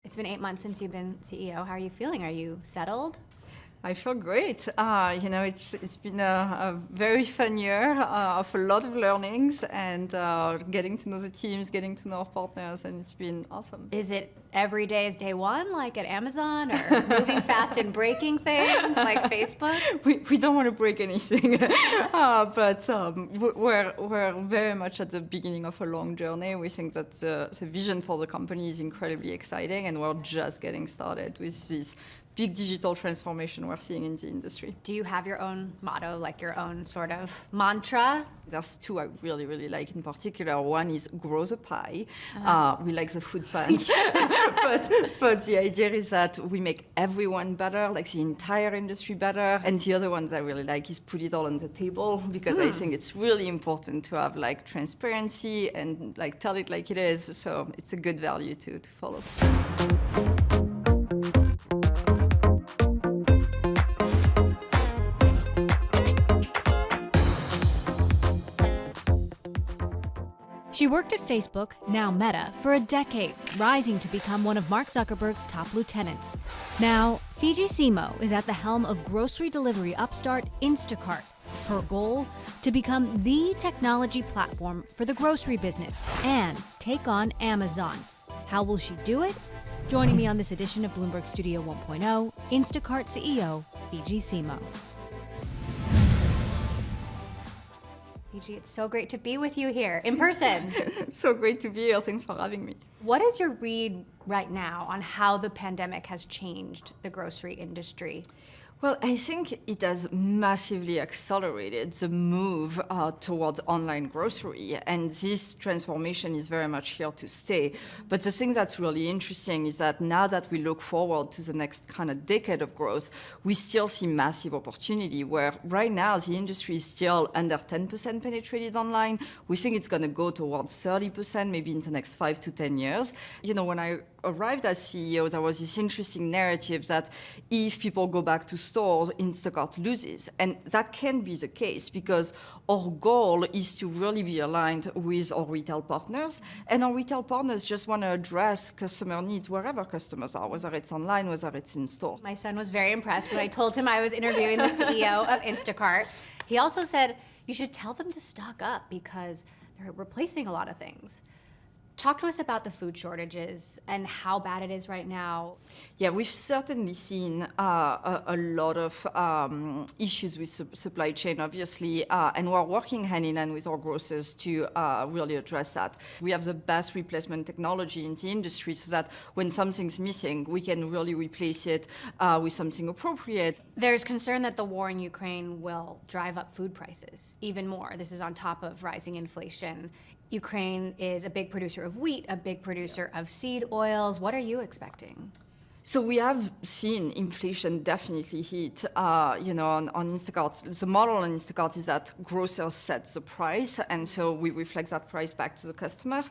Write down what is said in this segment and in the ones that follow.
It's been 8 months since you've been CEO. How are you feeling? Are you settled? I feel great. It's been a very fun year of a lot of learnings and getting to know the teams, getting to know our partners, and it's been awesome. Is it every day is day one, like at Amazon, or moving fast and breaking things like Facebook? We don't want to break anything, but we're very much at the beginning of a long journey. We think that the vision for the company is incredibly exciting, and we're just getting started with this big digital transformation we're seeing in the industry. Do you have your own motto, like your own sort of mantra? There's two I really, really like in particular. One is grow the pie. We like the food pans. but the idea is that we make everyone better, like the entire industry better. And the other one that I really like is put it all on the table, because I think it's really important to have like transparency and like tell it like it is. So it's a good value to follow. She worked at Facebook, now Meta, for a decade, rising to become one of Mark Zuckerberg's top lieutenants. Now, Fidji Simo is at the helm of grocery delivery upstart Instacart. Her goal? To become the technology platform for the grocery business and take on Amazon. How will she do it? Joining me on this edition of Bloomberg Studio 1.0, Instacart CEO Fidji Simo. Fidji, it's so great to be with you here in person. So great to be here. Thanks for having me. What is your read right now on how the pandemic has changed the grocery industry? Well, I think it has massively accelerated the move towards online grocery, and this transformation is very much here to stay. But the thing that's really interesting is that now that we look forward to the next kind of decade of growth, we still see massive opportunity, where right now the industry is still under 10% penetrated online. We think it's going to go towards 30% maybe in the next 5 to 10 years. You know, when I arrived as CEO, there was this interesting narrative that if people go back to stores, Instacart loses. And that can't be the case, because our goal is to really be aligned with our retail partners. And our retail partners just want to address customer needs wherever customers are, whether it's online, whether it's in store. My son was very impressed when I told him I was interviewing the CEO of Instacart. He also said, you should tell them to stock up because they're replacing a lot of things. Talk to us about the food shortages and how bad it is right now. Yeah, we've certainly seen a lot of issues with supply chain, obviously, and we're working hand in hand with our grocers to really address that. We have the best replacement technology in the industry, so that when something's missing, we can really replace it with something appropriate. There's concern that the war in Ukraine will drive up food prices even more. This is on top of rising inflation. Ukraine is a big producer of wheat, a big producer of seed oils. What are you expecting? So we have seen inflation definitely hit, on Instacart. The model on Instacart is that grocers set the price, and so we reflect that price back to the customer.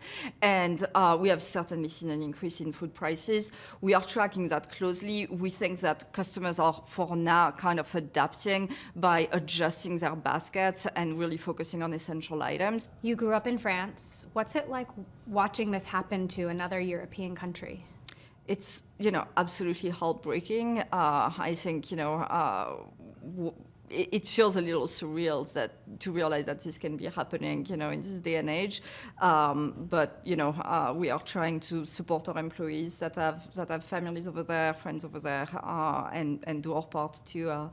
And we have certainly seen an increase in food prices. We are tracking that closely. We think that customers are, for now, kind of adapting by adjusting their baskets and really focusing on essential items. You grew up in France. What's it like watching this happen to another European country? It's, absolutely heartbreaking. I think, it feels a little surreal to realize that this can be happening, in this day and age. But we are trying to support our employees that have families over there, friends over there, and do our part to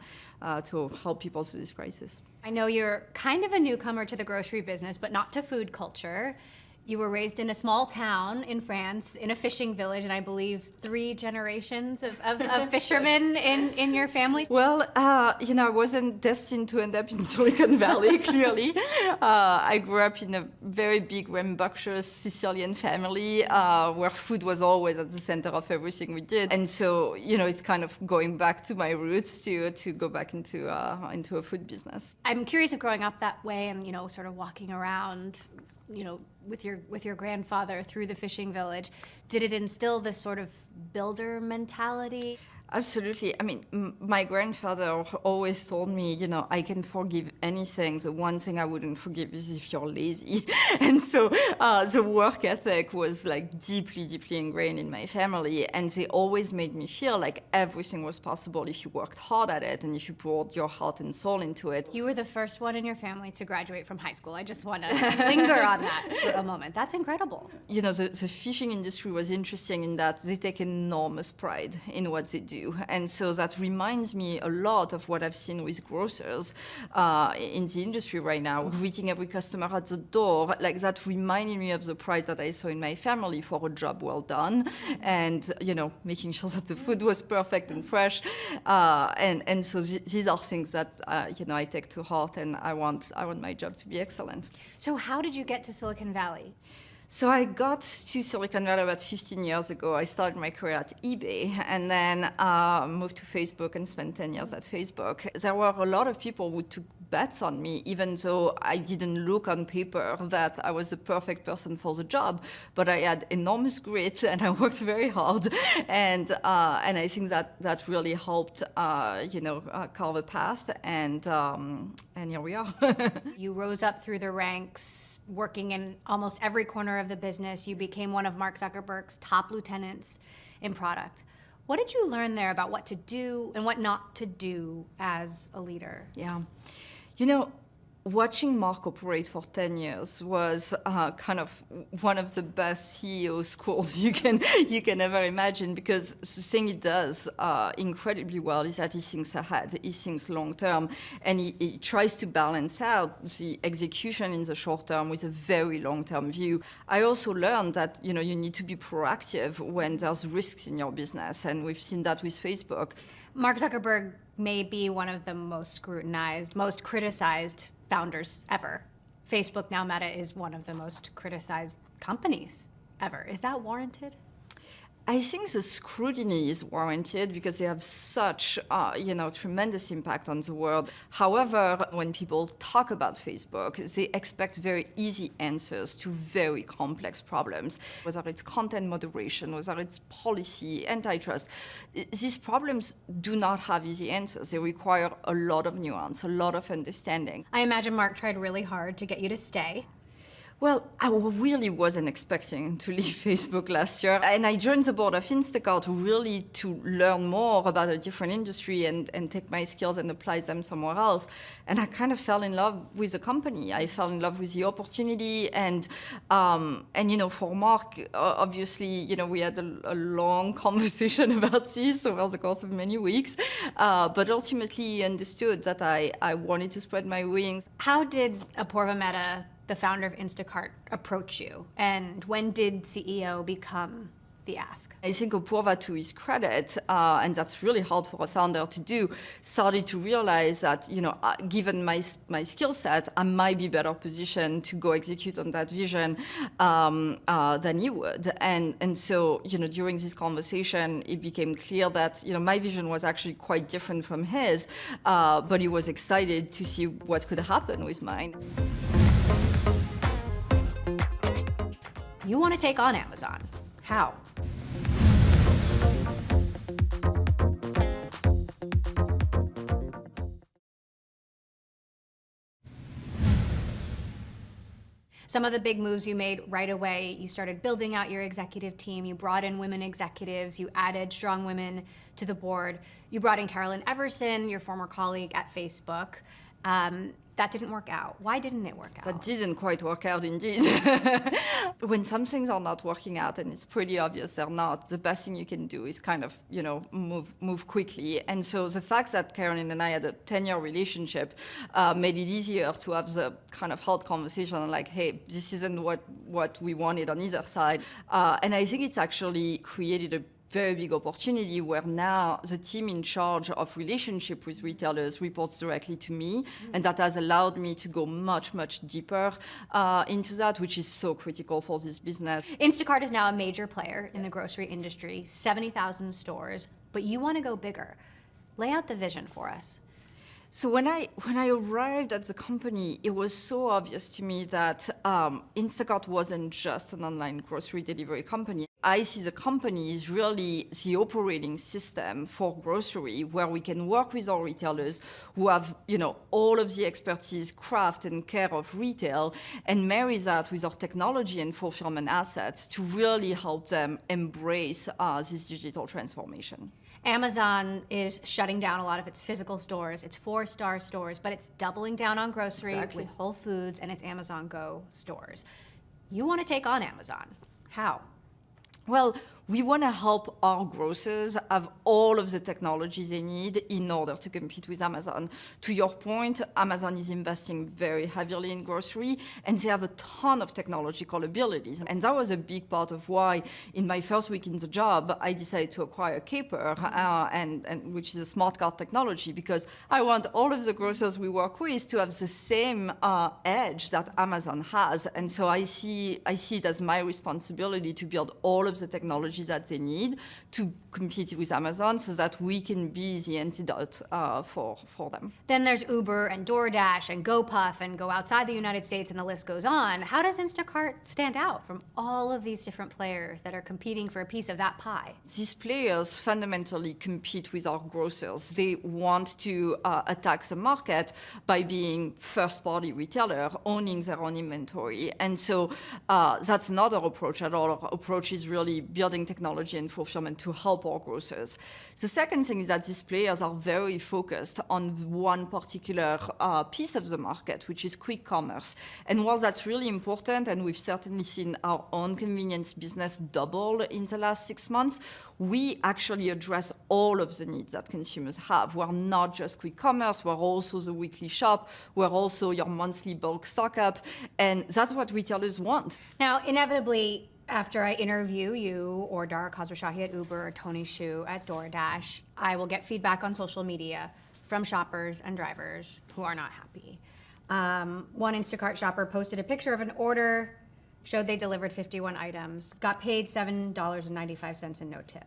help people through this crisis. I know you're kind of a newcomer to the grocery business, but not to food culture. You were raised in a small town in France, in a fishing village, and I believe 3 generations of fishermen in your family. Well, I wasn't destined to end up in Silicon Valley, clearly. I grew up in a very big, rambunctious Sicilian family where food was always at the center of everything we did. And so, it's kind of going back to my roots to go back into a food business. I'm curious if growing up that way and, sort of walking around, with your grandfather through the fishing village, did it instill this sort of builder mentality? Absolutely. I mean, my grandfather always told me, I can forgive anything. The one thing I wouldn't forgive is if you're lazy. And so the work ethic was like deeply, deeply ingrained in my family. And they always made me feel like everything was possible if you worked hard at it and if you poured your heart and soul into it. You were the first one in your family to graduate from high school. I just want to linger on that for a moment. That's incredible. The fishing industry was interesting in that they take enormous pride in what they do. And so that reminds me a lot of what I've seen with grocers in the industry right now, greeting every customer at the door. Like that reminded me of the pride that I saw in my family for a job well done, and making sure that the food was perfect and fresh. And so these are things that I take to heart, and I want my job to be excellent. So how did you get to Silicon Valley? So I got to Silicon Valley about 15 years ago. I started my career at eBay and then moved to Facebook and spent 10 years at Facebook. There were a lot of people who took bets on me, even though I didn't look on paper that I was the perfect person for the job. But I had enormous grit and I worked very hard. And I think that really helped, carve a path. And here we are. You rose up through the ranks, working in almost every corner of the business. You became one of Mark Zuckerberg's top lieutenants in product. What did you learn there about what to do and what not to do as a leader? Yeah. Watching Mark operate for 10 years was kind of one of the best CEO schools you can ever imagine, because the thing he does incredibly well is that he thinks ahead, he thinks long term, and he tries to balance out the execution in the short term with a very long term view. I also learned that you need to be proactive when there's risks in your business, and we've seen that with Facebook. Mark Zuckerberg may be one of the most scrutinized, most criticized founders ever. Facebook, now Meta, is one of the most criticized companies ever. Is that warranted? I think the scrutiny is warranted because they have such, tremendous impact on the world. However, when people talk about Facebook, they expect very easy answers to very complex problems, whether it's content moderation, whether it's policy, antitrust. These problems do not have easy answers. They require a lot of nuance, a lot of understanding. I imagine Mark tried really hard to get you to stay. Well, I really wasn't expecting to leave Facebook last year. And I joined the board of Instacart really to learn more about a different industry and take my skills and apply them somewhere else. And I kind of fell in love with the company. I fell in love with the opportunity. And for Mark, obviously, we had a long conversation about this over the course of many weeks. But ultimately, he understood that I wanted to spread my wings. How did Apoorva Mehta, the founder of Instacart, approach you? And when did CEO become the ask? I think Apoorva, to his credit, and that's really hard for a founder to do, started to realize that, given my skill set, I might be better positioned to go execute on that vision than he would. And so, during this conversation, it became clear that, my vision was actually quite different from his, but he was excited to see what could happen with mine. You want to take on Amazon. How? Some of the big moves you made right away: you started building out your executive team, you brought in women executives, you added strong women to the board, you brought in Carolyn Everson, your former colleague at Facebook. That didn't work out. Why didn't it work out? That didn't quite work out, indeed. When some things are not working out, and it's pretty obvious they're not, the best thing you can do is kind of, move quickly. And so the fact that Carolyn and I had a 10-year relationship made it easier to have the kind of hard conversation like, hey, this isn't what we wanted on either side. And I think it's actually created a very big opportunity where now the team in charge of relationship with retailers reports directly to me, and that has allowed me to go much, much deeper into that, which is so critical for this business. Instacart is now a major player in the grocery industry, 70,000 stores, but you want to go bigger. Lay out the vision for us. So when I arrived at the company, it was so obvious to me that Instacart wasn't just an online grocery delivery company. I see the company is really the operating system for grocery, where we can work with our retailers who have, all of the expertise, craft, and care of retail, and marry that with our technology and fulfillment assets to really help them embrace this digital transformation. Amazon is shutting down a lot of its physical stores, its 4-star stores, but it's doubling down on grocery Exactly. with Whole Foods and its Amazon Go stores. You want to take on Amazon. How? Well, we want to help our grocers have all of the technologies they need in order to compete with Amazon. To your point, Amazon is investing very heavily in grocery, and they have a ton of technological abilities. And that was a big part of why, in my first week in the job, I decided to acquire Caper, and which is a smart cart technology, because I want all of the grocers we work with to have the same edge that Amazon has. And so I see it as my responsibility to build all of the technologies that they need to compete with Amazon, so that we can be the antidote for them. Then there's Uber and DoorDash and GoPuff and go outside the United States, and the list goes on. How does Instacart stand out from all of these different players that are competing for a piece of that pie? These players fundamentally compete with our grocers. They want to attack the market by being first-party retailer, owning their own inventory. And so that's not our approach at all. Our approach is really building technology and fulfillment to help our grocers. The second thing is that these players are very focused on one particular piece of the market, which is quick commerce. And while that's really important, and we've certainly seen our own convenience business double in the last 6 months, we actually address all of the needs that consumers have. We're not just quick commerce, we're also the weekly shop, we're also your monthly bulk stock up, and that's what retailers want. Now, inevitably, after I interview you or Dara Khosrowshahi at Uber or Tony Xu at DoorDash, I will get feedback on social media from shoppers and drivers who are not happy. One Instacart shopper posted a picture of an order, showed they delivered 51 items, got paid $7.95 in no tip.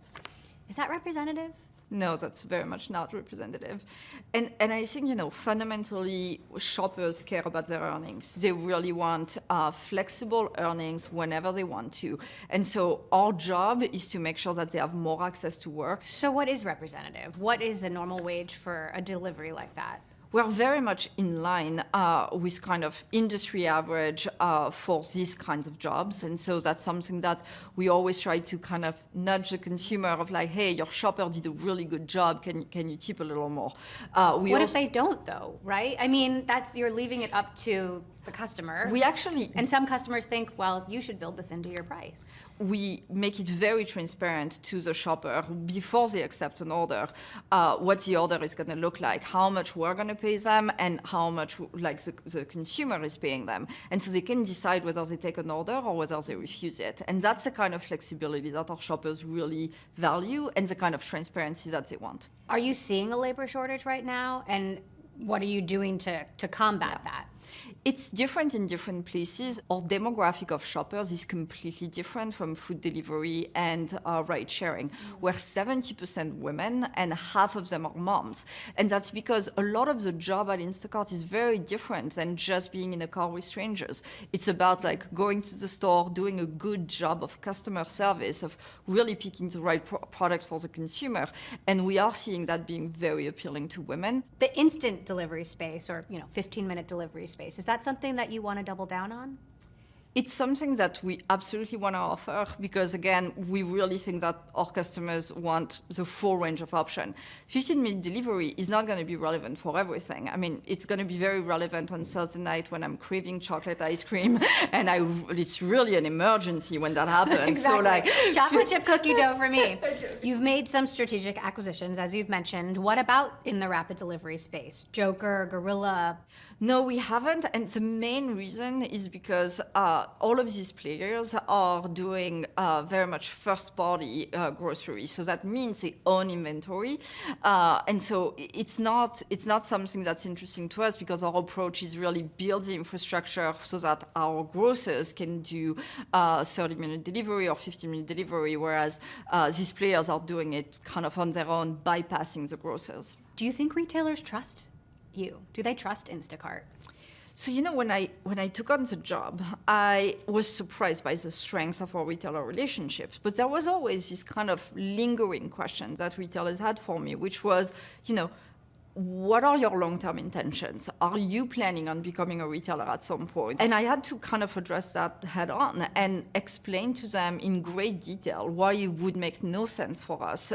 Is that representative? No, that's very much not representative. And I think, fundamentally, shoppers care about their earnings. They really want flexible earnings whenever they want to. And so our job is to make sure that they have more access to work. So what is representative? What is a normal wage for a delivery like that? We're very much in line with kind of industry average for these kinds of jobs. And so that's something that we always try to kind of nudge the consumer of like, hey, your shopper did a really good job. Can you tip a little more? What if they don't, though, right? I mean, you're leaving it up to the customer. And some customers think, well, you should build this into your price. We make it very transparent to the shopper before they accept an order, what the order is going to look like, how much we're going to pay them, and how much the consumer is paying them. And so they can decide whether they take an order or whether they refuse it. And that's the kind of flexibility that our shoppers really value and the kind of transparency that they want. Are you seeing a labor shortage right now? And what are you doing to combat that? It's different in different places. Our demographic of shoppers is completely different from food delivery and ride sharing. We're 70% women and half of them are moms. And that's because a lot of the job at Instacart is very different than just being in a car with strangers. It's about like going to the store, doing a good job of customer service, of really picking the right products for the consumer. And we are seeing that being very appealing to women. The instant delivery space, or 15-minute delivery space, is that something that you want to double down on? It's something that we absolutely want to offer because, again, we really think that our customers want the full range of options. 15-minute delivery is not going to be relevant for everything. I mean, it's going to be very relevant on Thursday night when I'm craving chocolate ice cream, and it's really an emergency when that happens. Exactly. So, chocolate chip cookie dough for me. You've made some strategic acquisitions, as you've mentioned. What about in the rapid delivery space? Joker, Gorilla? No, we haven't, and the main reason is because all of these players are doing very much first-party grocery. So that means they own inventory, and so it's not something that's interesting to us because our approach is really build the infrastructure so that our grocers can do 30-minute delivery or 15-minute delivery, whereas these players are doing it kind of on their own, bypassing the grocers. Do you think retailers trust you? Do they trust Instacart? So, when I took on the job, I was surprised by the strength of our retailer relationships. But there was always this kind of lingering question that retailers had for me, which was, what are your long-term intentions? Are you planning on becoming a retailer at some point? And I had to kind of address that head on and explain to them in great detail why it would make no sense for us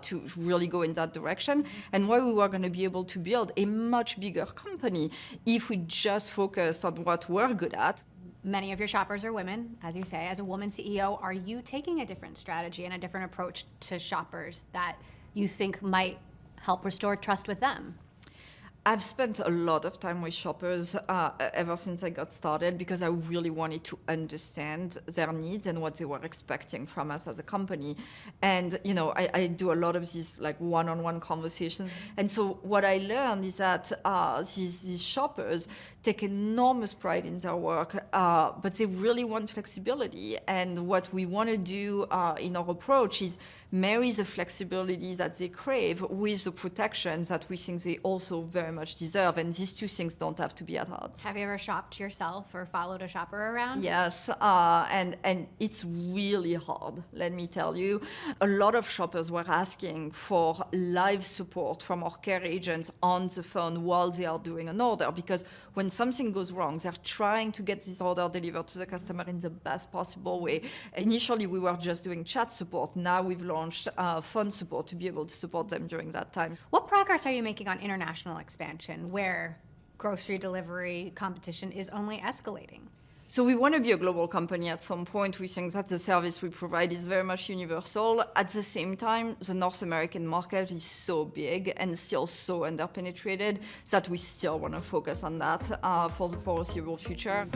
to really go in that direction and why we were going to be able to build a much bigger company if we just focused on what we're good at. Many of your shoppers are women, as you say. As a woman CEO, are you taking a different strategy and a different approach to shoppers that you think might help restore trust with them? I've spent a lot of time with shoppers ever since I got started because I really wanted to understand their needs and what they were expecting from us as a company. And, I do a lot of these like one-on-one conversations. And so what I learned is that these shoppers take enormous pride in their work, but they really want flexibility. And what we want to do in our approach is marry the flexibility that they crave with the protections that we think they also very much deserve. And these two things don't have to be at odds. Have you ever shopped yourself or followed a shopper around? Yes, and it's really hard, let me tell you. A lot of shoppers were asking for live support from our care agents on the phone while they are doing an order, because when something goes wrong, they're trying to get this order delivered to the customer in the best possible way. Initially, we were just doing chat support. Now we've launched phone support to be able to support them during that time. What progress are you making on international expansion, where grocery delivery competition is only escalating? So we want to be a global company at some point. We think that the service we provide is very much universal. At the same time, the North American market is so big and still so underpenetrated that we still want to focus on that for the foreseeable future.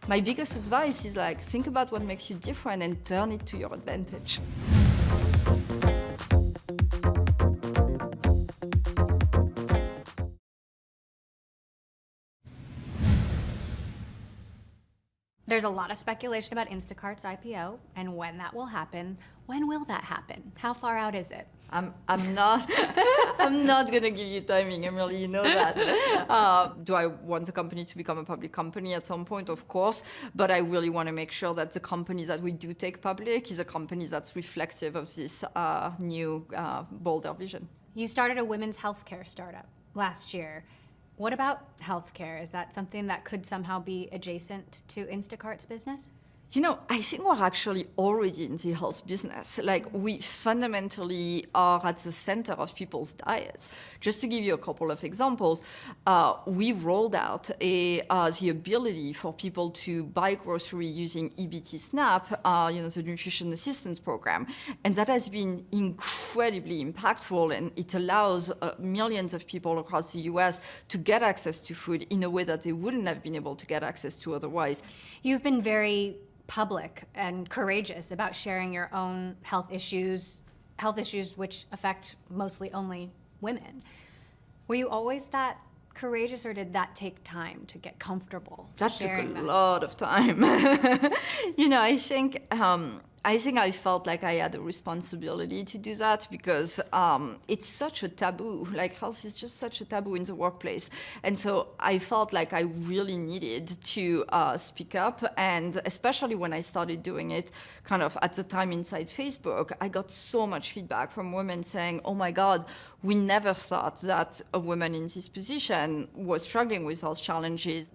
My biggest advice is think about what makes you different and turn it to your advantage. There's a lot of speculation about Instacart's IPO and when that will happen. When will that happen? How far out is it? I'm not I'm not gonna give you timing, Emily, you know that. Do I want the company to become a public company at some point? Of course, but I really want to make sure that the company that we do take public is a company that's reflective of this new, bolder vision. You started a women's healthcare startup last year. What about healthcare? Is that something that could somehow be adjacent to Instacart's business? I think we're actually already in the health business. We fundamentally are at the center of people's diets. Just to give you a couple of examples, we rolled out the ability for people to buy grocery using EBT SNAP, the Nutrition Assistance Program. And that has been incredibly impactful, and it allows millions of people across the US to get access to food in a way that they wouldn't have been able to get access to otherwise. You've been very public and courageous about sharing your own health issues which affect mostly only women. Were you always that courageous, or did that take time to get comfortable sharing that? Took a lot of time. I think I felt like I had a responsibility to do that because it's such a taboo. Health is just such a taboo in the workplace. And so I felt like I really needed to speak up. And especially when I started doing it kind of at the time inside Facebook, I got so much feedback from women saying, oh my God, we never thought that a woman in this position was struggling with health challenges.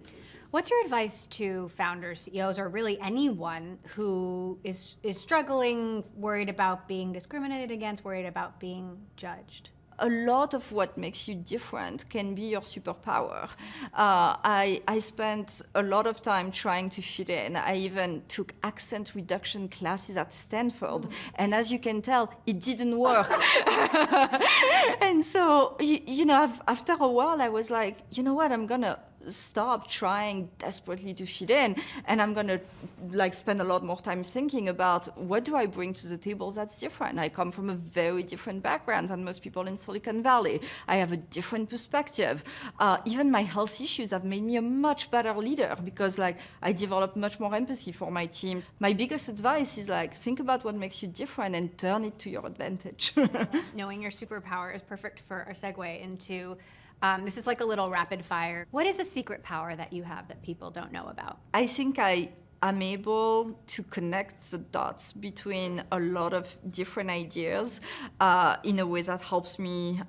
What's your advice to founders, CEOs, or really anyone who is struggling, worried about being discriminated against, worried about being judged? A lot of what makes you different can be your superpower. I spent a lot of time trying to fit in. I even took accent reduction classes at Stanford. And as you can tell, it didn't work. And so, after a while, I was like, you know what, I'm going to stop trying desperately to fit in, and I'm going to spend a lot more time thinking about what do I bring to the table that's different. I come from a very different background than most people in Silicon Valley. I have a different perspective. Even my health issues have made me a much better leader because I developed much more empathy for my teams. My biggest advice is think about what makes you different and turn it to your advantage. Knowing your superpower is perfect for a segue into This is like a little rapid fire. What is a secret power that you have that people don't know about? I think I'm able to connect the dots between a lot of different ideas in a way that helps me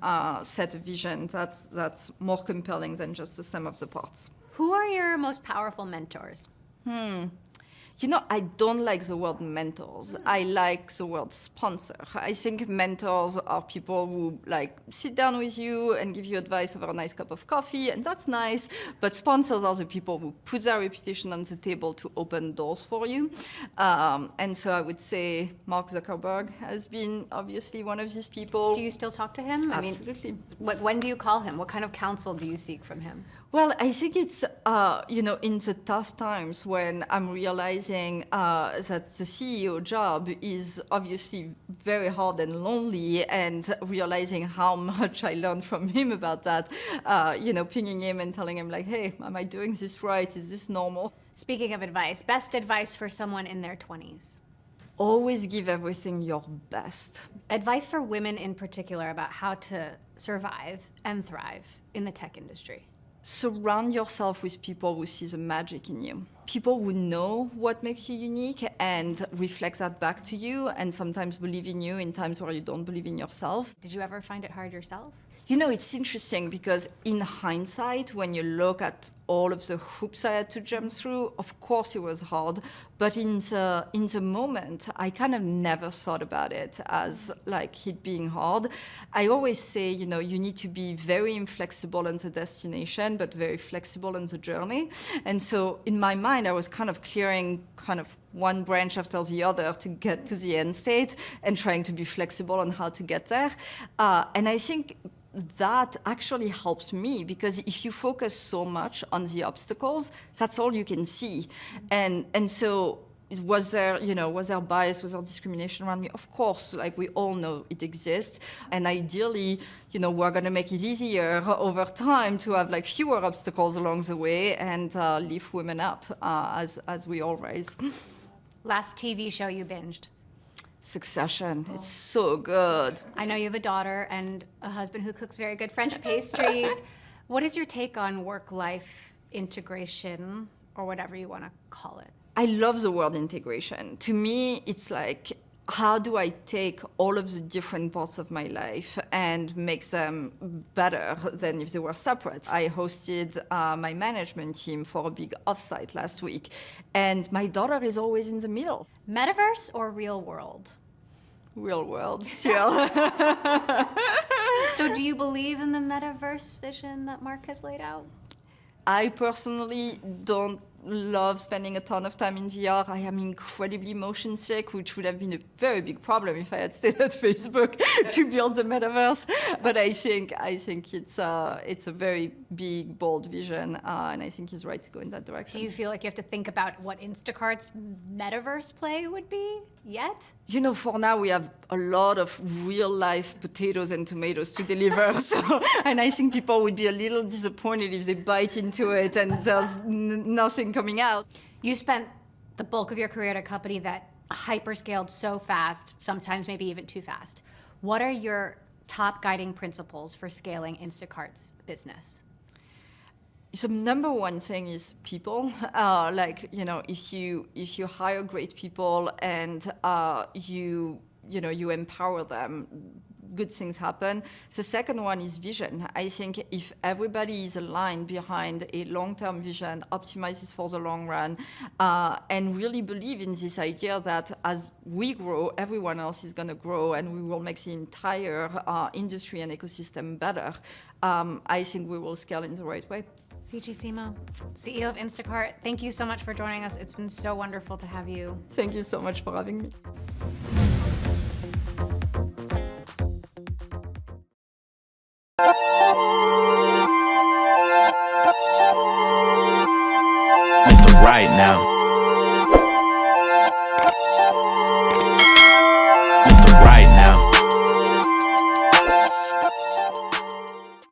set a vision that's more compelling than just the sum of the parts. Who are your most powerful mentors? You know, I don't like the word mentors. I like the word sponsor. I think mentors are people who like sit down with you and give you advice over a nice cup of coffee, and that's nice. But sponsors are the people who put their reputation on the table to open doors for you. And so I would say Mark Zuckerberg has been obviously one of these people. Do you still talk to him? Absolutely. When do you call him? What kind of counsel do you seek from him? Well, I think it's, in the tough times when I'm realizing that the CEO job is obviously very hard and lonely, and realizing how much I learned from him about that, pinging him and telling him like, hey, am I doing this right? Is this normal? Speaking of advice, best advice for someone in their 20s? Always give everything your best. Advice for women in particular about how to survive and thrive in the tech industry. Surround yourself with people who see the magic in you. People who know what makes you unique and reflect that back to you, and sometimes believe in you in times where you don't believe in yourself. Did you ever find it hard yourself? You know, it's interesting because in hindsight, when you look at all of the hoops I had to jump through, of course it was hard, but in the moment, I kind of never thought about it as like it being hard. I always say, you need to be very inflexible on the destination, but very flexible on the journey. And so in my mind, I was kind of clearing one branch after the other to get to the end state and trying to be flexible on how to get there. And I think that actually helps me, because if you focus so much on the obstacles, that's all you can see. And so was there bias, was there discrimination around me? Of course, like we all know it exists. And ideally, we're going to make it easier over time to have like fewer obstacles along the way and lift women up as we all rise. Last TV show you binged? Succession. It's so good. I know you have a daughter and a husband who cooks very good French pastries. What is your take on work-life integration, or whatever you want to call it? I love the word integration. To me, it's like, how do I take all of the different parts of my life and make them better than if they were separate? I hosted my management team for a big offsite last week, and my daughter is always in the middle. Metaverse or real world? Real world, still. So do you believe in the metaverse vision that Mark has laid out? I personally don't love spending a ton of time in VR. I am incredibly motion sick, which would have been a very big problem if I had stayed at Facebook to build the metaverse. But I think it's a very big, bold vision, and I think he's right to go in that direction. Do you feel like you have to think about what Instacart's metaverse play would be yet? For now we have a lot of real life potatoes and tomatoes to deliver. And I think people would be a little disappointed if they bite into it and there's nothing coming out. You spent the bulk of your career at a company that hyperscaled so fast, sometimes maybe even too fast. What are your top guiding principles for scaling Instacart's business? The number one thing is people. If you hire great people and you empower them, good things happen. The second one is vision. I think if everybody is aligned behind a long-term vision, optimizes for the long run, and really believe in this idea that as we grow, everyone else is going to grow, and we will make the entire industry and ecosystem better, I think we will scale in the right way. Fidji Simo, CEO of Instacart, thank you so much for joining us. It's been so wonderful to have you. Thank you so much for having me. Mr. Right now. Mr. Right now.